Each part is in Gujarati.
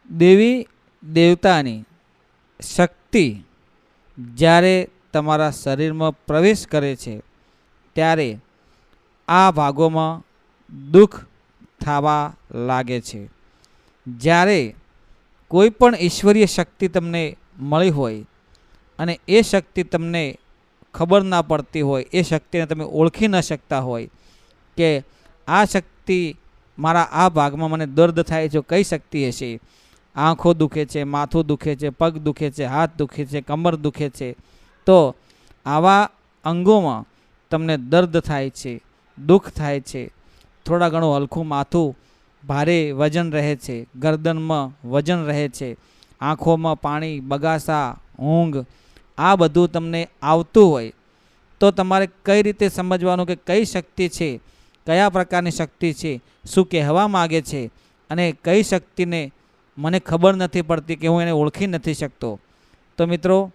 દેવી દેવતાની શક્તિ જ્યારે તમારા શરીરમાં પ્રવેશ કરે છે ત્યારે આ ભાગોમાં દુઃખ થવા લાગે છે. જ્યારે કોઈ પણ ઈશ્વરીય શક્તિ તમને મળી હોય અને એ શક્તિ તમને ખબર ના પડતી હોય, એ શક્તિને તમે ઓળખી ન શકતા હોય કે આ શક્તિ મારા આ ભાગમાં મને દર્દ થાય છે, કઈ શક્તિ હશે? આંખો દુખે છે, માથું દુખે છે, પગ દુખે છે, હાથ દુખે છે, કમર દુખે છે. તો આવા અંગોમાં તમને દર્દ થાય છે, દુઃખ થાય છે, થોડા ઘણું હલકું માથું ભારે વજન રહે છે, ગરદનમાં વજન રહે છે, આંખોમાં પાણી, બગાસા, ઊંઘ, આ બધું તમને આવતું હોય તો તમારે કઈ રીતે સમજવાનું કે કઈ શક્તિ છે, કયા પ્રકારની શક્તિ છે, શું કહેવા માગે છે, અને કઈ શક્તિને મને ખબર નથી પડતી કે હું એને ઓળખી નથી શકતો. તો મિત્રો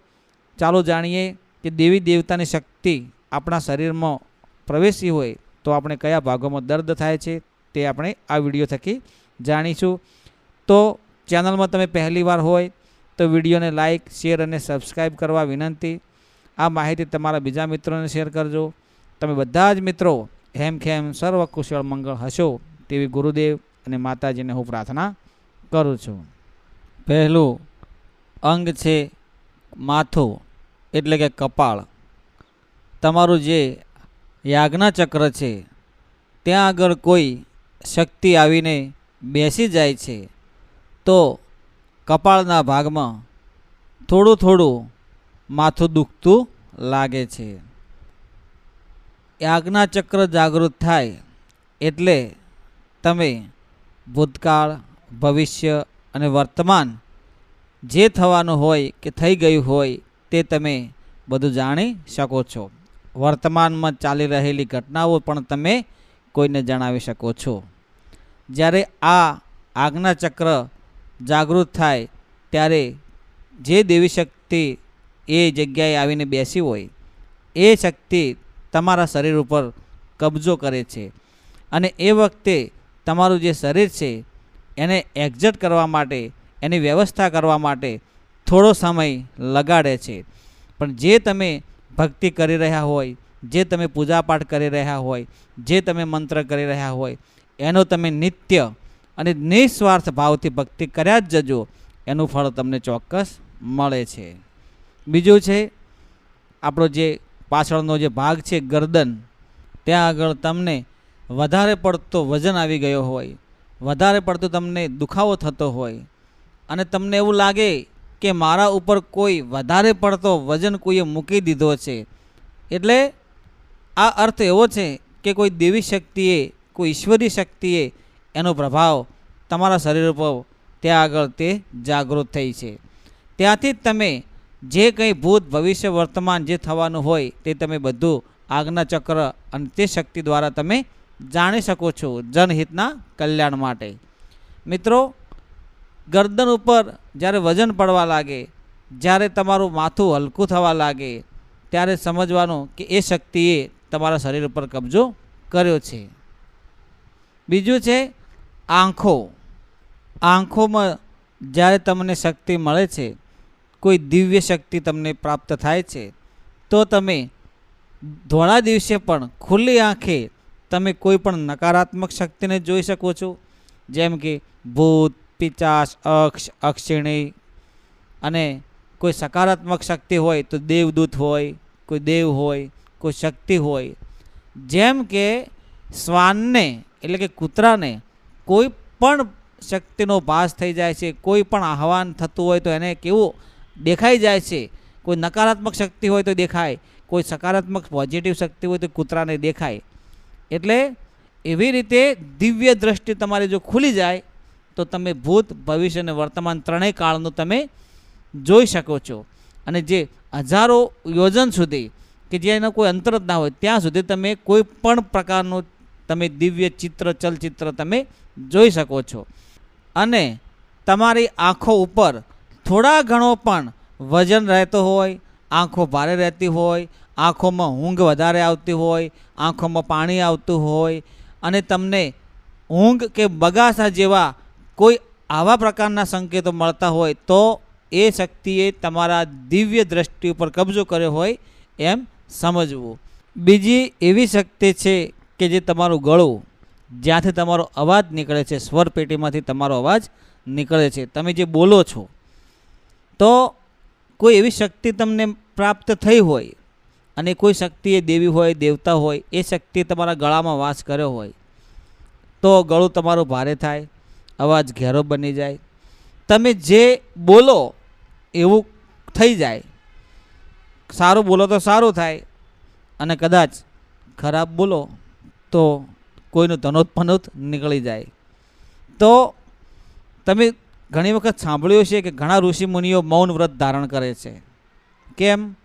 ચાલો જાણીએ કે દેવી દેવતાની શક્તિ આપણા શરીરમાં પ્રવેશી હોય તો આપણે કયા ભાગોમાં દર્દ થાય છે તે આપણે આ વિડીયો થકી જાણીશું. તો ચેનલમાં તમે પહેલી વાર હોય તો વિડીયોને લાઇક, શેર અને સબસ્ક્રાઈબ કરવા વિનંતી. આ માહિતી તમારા બીજા મિત્રોને શેર કરજો. તમે બધા જ મિત્રો હેમખેમ સર્વ કુશળ મંગળ હશો તેવી ગુરુદેવ અને માતાજીને હું પ્રાર્થના કરું છું. પહેલું અંગ છે માથું એટલે કે કપાળ. તમારું જે યાજ્ઞા ચક્ર છે ત્યાં આગળ કોઈ શક્તિ આવીને બેસી જાય છે તો કપાળના ભાગમાં થોડું થોડું માથું દુખતું લાગે છે. યાજ્ઞા ચક્ર જાગૃત થાય એટલે તમે ભૂતકાળ, ભવિષ્ય અને વર્તમાન જે થવાનું હોય કે થઈ ગયું હોય તે તમે બધું જાણી શકો છો. વર્તમાનમાં ચાલી રહેલી ઘટનાઓ પણ તમે કોઈને જણાવી શકો છો. જ્યારે આ આજ્ઞા ચક્ર જાગૃત થાય ત્યારે જે દેવી શક્તિ એ જગ્યાએ આવીને બેસી હોય એ શક્તિ તમારા શરીર ઉપર કબજો કરે છે અને એ વખતે તમારું જે શરીર છે એને એક્ઝેટ કરવા માટે, એની વ્યવસ્થા કરવા માટે થોડો સમય લગાડે છે. પણ જે તમે ભક્તિ કરી રહ્યા હોય, જે તમે પૂજાપાઠ કરી રહ્યા હોય, જે તમે મંત્ર કરી રહ્યા હોય એનો તમે નિત્ય અને નિસ્વાર્થ ભાવથી ભક્તિ કર્યા જ જજો, એનું ફળ તમને ચોક્કસ મળે છે. બીજું છે આપણો જે પાછળનો જે ભાગ છે ગરદન, ત્યાં આગળ તમને વધારે પડતો વજન આવી ગયો હોય, વધારે પડતો તમને દુખાવો થતો હોય અને તમને એવું લાગે કે મારા ઉપર કોઈ વધારે પડતો વજન કોઈએ મૂકી દીધો છે, એટલે આ અર્થ એવો છે કે કોઈ દેવી શક્તિએ, કોઈ ઈશ્વરી શક્તિએ એનો પ્રભાવ તમારા શરીર ઉપર ત્યાં આગળ તે જાગૃત થઈ છે. ત્યાંથી જ તમે જે કંઈ ભૂત, ભવિષ્ય, વર્તમાન જે થવાનું હોય તે તમે બધું આજ્ઞા ચક્ર અને તે શક્તિ દ્વારા તમે જાણી શકો છો જનહિતના કલ્યાણ માટે. મિત્રો, ગરદન ઉપર જ્યારે વજન પડવા લાગે, જ્યારે તમારું માથું હલકું થવા લાગે ત્યારે સમજવાનું કે એ શક્તિએ તમારા શરીર ઉપર કબજો કર્યો છે. બીજું છે આંખો. આંખોમાં જ્યારે તમને શક્તિ મળે છે, કોઈ દિવ્ય શક્તિ તમને પ્રાપ્ત થાય છે તો તમે ધોળા દિવસે પણ ખુલ્લી આંખે તમે કોઈ પણ નકારાત્મક શક્તિને જોઈ શકો છો, જેમ કે ભૂત, પિચાચ, અક્ષિણી, અને કોઈ સકારાત્મક શક્તિ હોય તો દેવદૂત હોય, કોઈ દેવ હોય, કોઈ શક્તિ હોય. જેમ કે શ્વાનને એટલે કે કૂતરાને કોઈ પણ શક્તિનો ભાસ થઈ જાય છે, કોઈ પણ આહવાન થતું હોય તો એને કેવું દેખાઈ જાય છે. કોઈ નકારાત્મક શક્તિ હોય તો દેખાય, કોઈ સકારાત્મક પોઝિટિવ શક્તિ હોય તો કૂતરાને દેખાય. એટલે એવી રીતે દિવ્ય દ્રષ્ટિ તમારી જો ખુલી જાય તો તમે ભૂત, ભવિષ્ય અને વર્તમાન ત્રણેય કાળનું તમે જોઈ શકો છો. અને જે હજારો યોજન સુધી કે જેનો કોઈ અંતર જ ના હોય ત્યાં સુધી તમે કોઈ પણ પ્રકારનું તમે દિવ્ય ચિત્ર, ચલચિત્ર તમે જોઈ શકો છો. અને તમારી આંખો ઉપર થોડા ઘણો પણ વજન રહેતો હોય, આંખો ભારે રહેતી હોય, આંખોમાં ઊંઘ વધારે આવતી હોય, આંખોમાં પાણી આવતું હોય અને તમને ઊંઘ કે બગાસા જેવા કોઈ આવા પ્રકારના સંકેતો મળતા હોય તો એ શક્તિએ તમારા દિવ્ય દ્રષ્ટિ ઉપર કબજો કર્યો હોય એમ સમજવું. બીજી એવી શક્તિ છે કે જે તમારું ગળું, જ્યાંથી તમારો અવાજ નીકળે છે, સ્વર પેટીમાંથી તમારો અવાજ નીકળે છે, તમે જે બોલો છો, તો કોઈ એવી શક્તિ તમને પ્રાપ્ત થઈ હોય અને કોઈ શક્તિ એ દેવી હોય, દેવતા હોય, એ શક્તિએ તમારા ગળામાં વાસ કર્યો હોય તો ગળું તમારું ભારે થાય, અવાજ ઘેરો બની જાય, તમે જે બોલો એવું થઈ જાય. સારું બોલો તો સારું થાય અને કદાચ ખરાબ બોલો તો કોઈનું ધનોત નીકળી જાય. તો તમે ઘણી વખત સાંભળ્યું છે કે ઘણા ઋષિમુનિઓ મૌન વ્રત ધારણ કરે છે. કેમ?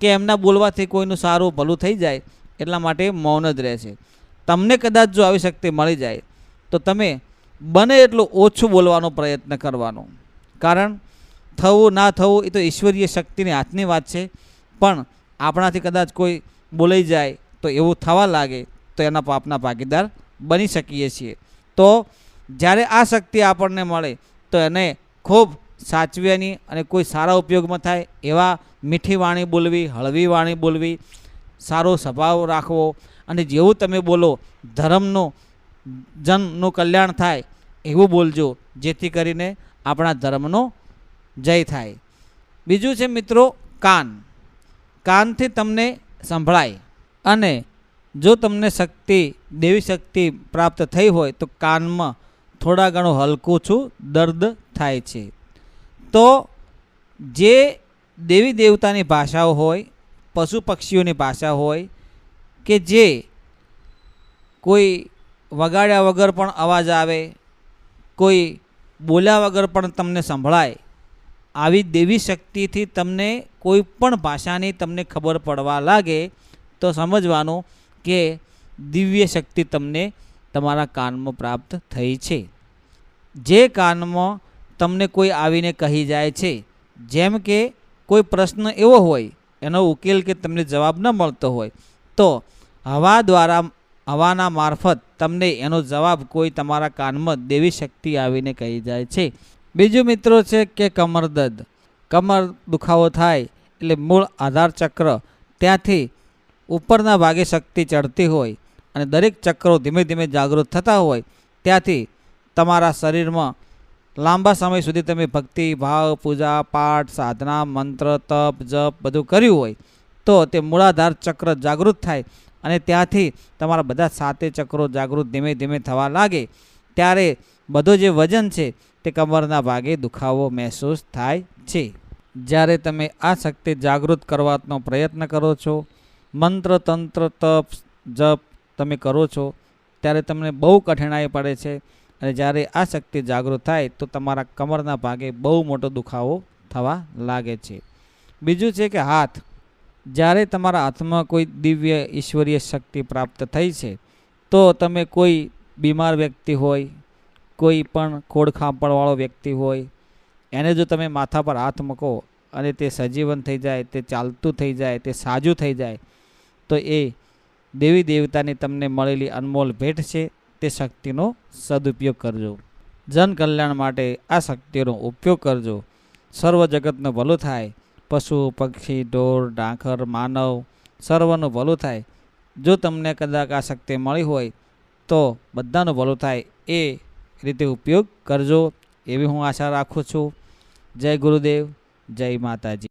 કે એમના બોલવાથી કોઈનું સારું ભલું થઈ જાય એટલા માટે મૌન જ રહે છે. તમને કદાચ જો આવી શક્તિ મળી જાય તો તમે બને એટલું ઓછું બોલવાનો પ્રયત્ન કરવાનો. કારણ થવું ના થવું એ તો ઈશ્વરીય શક્તિની હાથની વાત છે, પણ આપણાથી કદાચ કોઈ બોલાઈ જાય તો એવું થવા લાગે તો એના પાપના ભાગીદાર બની શકીએ છીએ. તો જ્યારે આ શક્તિ આપણને મળે તો એને ખૂબ સાચવ્યાની અને કોઈ સારા ઉપયોગમાં થાય એવા મીઠી વાણી બોલવી, હળવી વાણી બોલવી, સારો સ્વભાવ રાખવો અને જેવું તમે બોલો ધર્મનું, જનનું કલ્યાણ થાય એવું બોલજો, જેથી કરીને આપણા ધર્મનો જય થાય. બીજું છે મિત્રો કાન. કાનથી તમને સંભળાય અને જો તમને શક્તિ, દેવી શક્તિ પ્રાપ્ત થઈ હોય તો કાનમાં થોડા ઘણું હલકું છું દર્દ થાય છે. તો જે દેવી દેવતાની ભાષાઓ હોય, પશુ પક્ષીઓની ભાષા હોય કે જે કોઈ વગાડ્યા વગર પણ અવાજ આવે, કોઈ બોલ્યા વગર પણ તમને સંભળાય, આવી દેવી શક્તિથી તમને કોઈ પણ ભાષાની તમને ખબર પડવા લાગે તો સમજવાનું કે દિવ્ય શક્તિ તમને તમારા કાનમાં પ્રાપ્ત થઈ છે. જે કાનમાં તમને કોઈ આવીને કહી જાય છે, જેમ કે કોઈ પ્રશ્ન એવો હોય એનો ઉકેલ કે તમને જવાબ ન મળતો હોય તો હવા દ્વારા, હવાના મારફત તમને એનો જવાબ કોઈ તમારા કાનમાં દેવી શક્તિ આવીને કહી જાય છે. બીજું મિત્રો છે કે કમર દર્દ. કમર દુખાવો થાય એટલે મૂળ આધાર ચક્ર ત્યાંથી ઉપરના ભાગે શક્તિ ચડતી હોય અને દરેક ચક્રો ધીમે ધીમે જાગૃત થતા હોય, ત્યાંથી તમારા શરીરમાં લાંબા સમય સુધી તમે ભક્તિ ભાવ, પૂજા પાઠ, સાધના, મંત્ર, તપ, જપ બધું કર્યું હોય તો તે મૂળાધાર ચક્ર જાગૃત થાય અને ત્યાંથી તમારા બધા 7 ચક્રો જાગૃત ધીમે ધીમે થવા લાગે. ત્યારે બધું જે વજન છે તે કમરના ભાગે દુખાવો મહેસૂસ થાય છે. જ્યારે તમે આ શક્તિ જાગૃત કરવાનો પ્રયત્ન કરો છો, મંત્ર, તંત્ર, તપ, જપ તમે કરો છો ત્યારે તમને બહુ કઠિનાઈ પડે છે અને જ્યારે આ શક્તિ જાગૃત થાય તો તમારા કમરના ભાગે બહુ મોટો દુખાવો થવા લાગે છે. બીજું છે કે હાથ. જ્યારે તમારા હાથમાં કોઈ દિવ્ય ઈશ્વરીય શક્તિ પ્રાપ્ત થઈ છે તો તમે કોઈ બીમાર વ્યક્તિ હોય, કોઈ પણ ખોડખાંપણવાળો વ્યક્તિ હોય, એને જો તમે માથા પર હાથ મૂકો અને તે સજીવન થઈ જાય, તે ચાલતું થઈ જાય, તે સાજું થઈ જાય તો એ દેવી દેવતાની તમને મળેલી અનમોલ ભેટ છે. તે શક્તિનો સદુપયોગ કરજો. જન કલ્યાણ માટે આ શક્તિનો ઉપયોગ કરજો. સર્વ જગતનું ભલું થાય. પશુ, પક્ષી, ઢોર, ડાંખર, માનવ સર્વનું ભલું થાય. જો તમને કદાચ આ શક્તિ મળી હોય તો બધાનું ભલું થાય એ રીતે ઉપયોગ કરજો એવી હું આશા રાખું છું. જય ગુરુદેવ, જય માતાજી.